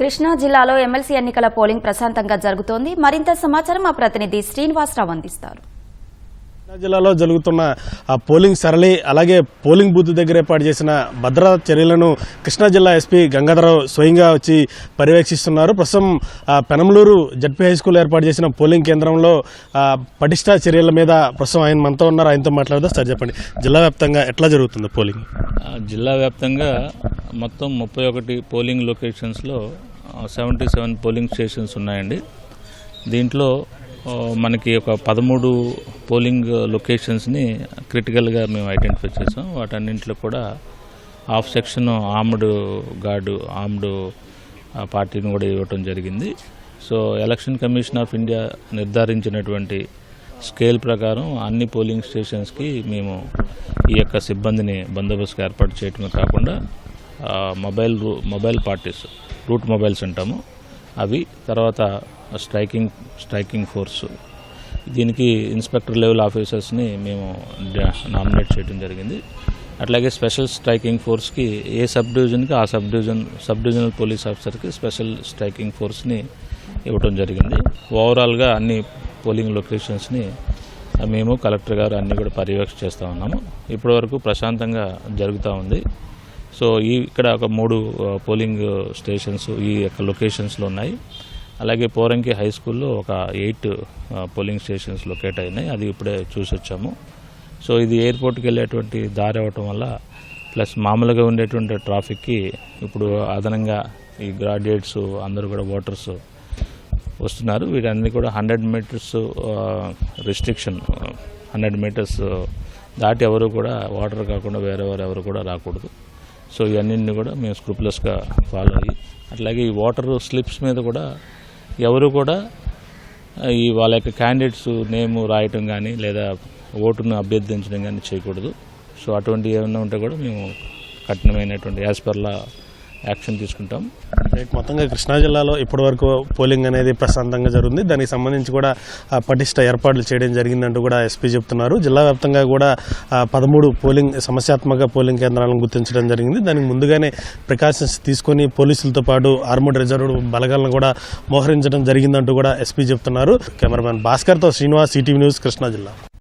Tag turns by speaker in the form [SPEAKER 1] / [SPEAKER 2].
[SPEAKER 1] కృష్ణా జిల్లాలో ఎమ్మెల్సీ ఎన్నికల పోలింగ్ ప్రశాంతంగా జరుగుతోంది. మరింత సమాచారం మా ప్రతినిధి శ్రీనివాసరావు అందిస్తారు.
[SPEAKER 2] కృష్ణా జిల్లాలో జరుగుతున్న పోలింగ్ సరళి అలాగే పోలింగ్ బూత్ దగ్గర ఏర్పాటు చేసిన భద్రతా చర్యలను కృష్ణా జిల్లా ఎస్పీ గంగాధరరావు స్వయంగా వచ్చి పర్యవేక్షిస్తున్నారు. ప్రస్తుతం పెనమలూరు జడ్పీ హై స్కూల్ ఏర్పాటు చేసిన పోలింగ్ కేంద్రంలో పటిష్ట చర్యల మీద ప్రస్తుతం ఆయన మనతో ఉన్నారు. ఆయనతో మాట్లాడదాం. సార్ చెప్పండి, జిల్లా వ్యాప్తంగా ఎట్లా జరుగుతుంది పోలింగ్?
[SPEAKER 3] జిల్లా వ్యాప్తంగా మొత్తం 31 పోలింగ్ లొకేషన్స్లో 77 పోలింగ్ స్టేషన్స్ ఉన్నాయండి. దీంట్లో మనకి ఒక 13 పోలింగ్ లొకేషన్స్ని క్రిటికల్గా మేము ఐడెంటిఫై చేసాం. వాటన్నింటిలో కూడా హాఫ్ సెక్షన్ ఆర్మ్డ్ పార్టీని కూడా ఇవ్వటం జరిగింది. So election commission of India నిర్ధారించినటువంటి స్కేల్ ప్రకారం అన్ని పోలింగ్ స్టేషన్స్కి మేము ఈ యొక్క సిబ్బందిని బందోబస్తుగా ఏర్పాటు చేయటమే కాకుండా మొబైల్ పార్టీస్, రూట్ మొబైల్స్ అంటాము అవి, తర్వాత స్ట్రైకింగ్ ఫోర్సు, దీనికి ఇన్స్పెక్టర్ లెవెల్ ఆఫీసర్స్ని మేము నామినేట్ చేయడం జరిగింది. అట్లాగే స్పెషల్ స్ట్రైకింగ్ ఫోర్స్కి ఏ సబ్ డివిజన్కి ఆ సబ్ డివిజనల్ పోలీస్ ఆఫీసర్కి స్పెషల్ స్ట్రైకింగ్ ఫోర్స్ని ఇవ్వటం జరిగింది. ఓవరాల్గా అన్ని పోలింగ్ లొకేషన్స్ని మేము కలెక్టర్ గారు అన్నీ కూడా పర్యవేక్షణ చేస్తూ ఉన్నాము. ఇప్పటివరకు ప్రశాంతంగా జరుగుతూ ఉంది. సో ఇక్కడ ఒక 3 పోలింగ్ స్టేషన్స్ ఈ యొక్క లొకేషన్స్లో ఉన్నాయి. అలాగే పోరంకి హై స్కూల్లో ఒక 8 పోలింగ్ స్టేషన్స్ లొకేట్ అయినాయి. అది ఇప్పుడే చూసి వచ్చాము. సో ఇది ఎయిర్పోర్ట్కి వెళ్ళేటువంటి దారి అవ్వటం వల్ల ప్లస్ మామూలుగా ఉండేటువంటి ట్రాఫిక్కి ఇప్పుడు అదనంగా ఈ గ్రాడ్యుయేట్స్ అందరూ కూడా ఓటర్స్ వస్తున్నారు. వీటన్ని కూడా 100 మీటర్స్ రిస్ట్రిక్షన్, 100 మీటర్స్ దాటి ఎవరు కూడా ఓటర్ కాకుండా ఎవరు కూడా రాకూడదు. సో ఇవన్నీ కూడా మేము స్క్రూపులస్గా ఫాలో అయ్యి, అట్లాగే ఈ ఓటర్ స్లిప్స్ మీద కూడా ఎవరు కూడా ఈ వాళ్ళ యొక్క క్యాండిడేట్స్ నేమ్ రాయటం కానీ లేదా ఓటును అభ్యర్థించడం కానీ చేయకూడదు. సో అటువంటి ఏమైనా ఉంటే కూడా మేము కఠినమైనటువంటి యాజ్ పర్లా యాక్షన్ తీసుకుంటాం.
[SPEAKER 2] మొత్తంగా కృష్ణా జిల్లాలో ఇప్పటివరకు పోలింగ్ అనేది ప్రశాంతంగా జరుగుతుంది. దానికి సంబంధించి కూడా పటిష్ట ఏర్పాట్లు చేయడం జరిగిందంటూ కూడా ఎస్పీ చెప్తున్నారు. జిల్లా వ్యాప్తంగా కూడా 13 సమస్యాత్మక పోలింగ్ కేంద్రాలను గుర్తించడం జరిగింది. దానికి ముందుగానే ప్రికాషన్స్ తీసుకొని పోలీసులతో పాటు ఆర్మడ్ రిజర్వ్ బలగాలను కూడా మోహరించడం జరిగిందంటూ కూడా ఎస్పీ చెప్తున్నారు. కెమెరామెన్ భాస్కర్తో శ్రీనివాస్, ఈటీవీ న్యూస్, కృష్ణా జిల్లా.